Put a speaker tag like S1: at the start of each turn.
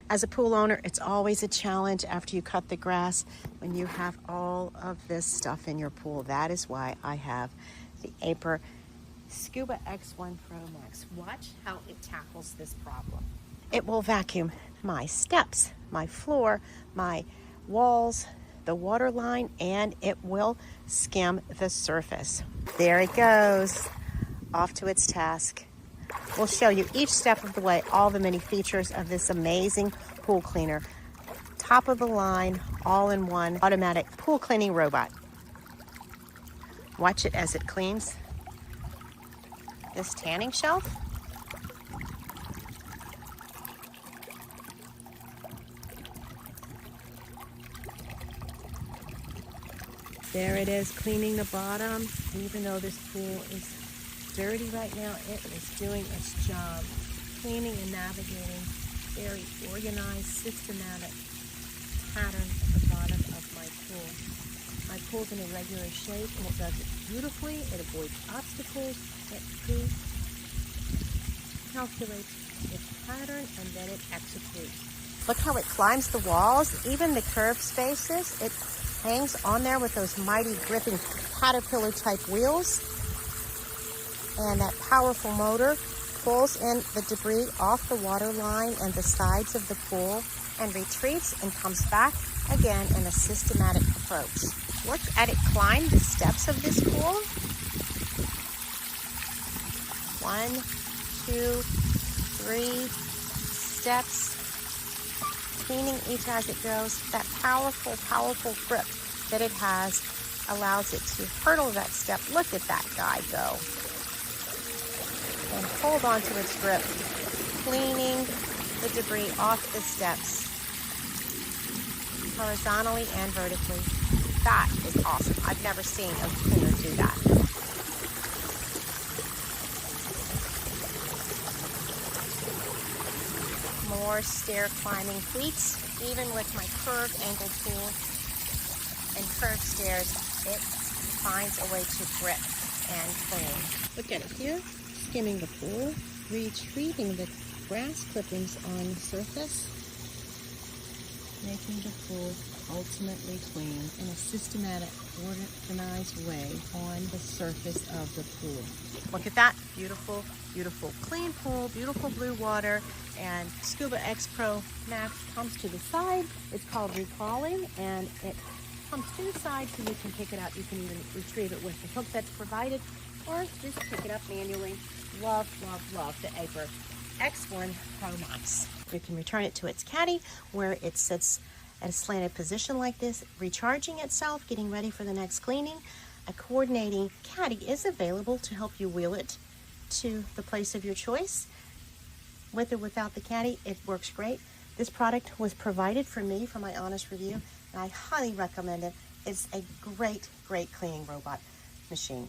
S1: As a pool owner, it's always a challenge after you cut the grass when you have all of this stuff in your pool. That is why I have the Aiper Scuba X1 Pro Max. Watch how it tackles this problem. It will vacuum my steps, my floor, my walls, the water line, and it will skim the surface. There it goes, off to its task. We'll show you each step of the way, all the many features of this amazing pool cleaner. Top of the line, all-in-one automatic pool cleaning robot. Watch it as it cleans this tanning shelf. There it is, cleaning the bottom. Even though this pool is dirty right now, it is doing its job, cleaning and navigating very organized, systematic pattern at the bottom of my pool. My pool's in a regular shape and it does it beautifully. It avoids obstacles. It calculates its pattern and then it executes. Look how it climbs the walls, even the curved spaces. It hangs on there with those mighty gripping caterpillar type wheels. And that powerful motor pulls in the debris off the water line and the sides of the pool and retreats and comes back again in a systematic approach. Look at it climb the steps of this pool. 1, 2, 3 steps, cleaning each as it goes. That powerful, powerful grip that it has allows it to hurdle that step. Look at that guy go. And hold on to its grip, cleaning the debris off the steps, horizontally and vertically. That is awesome. I've never seen a cleaner do that. More stair climbing feats. Even with my curved angled pool and curved stairs, it finds a way to grip and clean. Look at it here. Skimming the pool, retrieving the grass clippings on the surface, making the pool ultimately clean in a systematic, organized way on the surface of the pool. Look at that, beautiful, beautiful clean pool, beautiful blue water, and Scuba X Pro Max comes to the side. It's called recrawling, and it comes to the side so you can pick it up. You can even retrieve it with the hook that's provided, or just pick it up manually. Love, love, love the Aiper X1 Pro Max. You can return it to its caddy where it sits at a slanted position like this, recharging itself, getting ready for the next cleaning. A coordinating caddy is available to help you wheel it to the place of your choice. With or without the caddy, it works great. This product was provided for me for my honest review, and I highly recommend it. It's a great, great cleaning robot machine.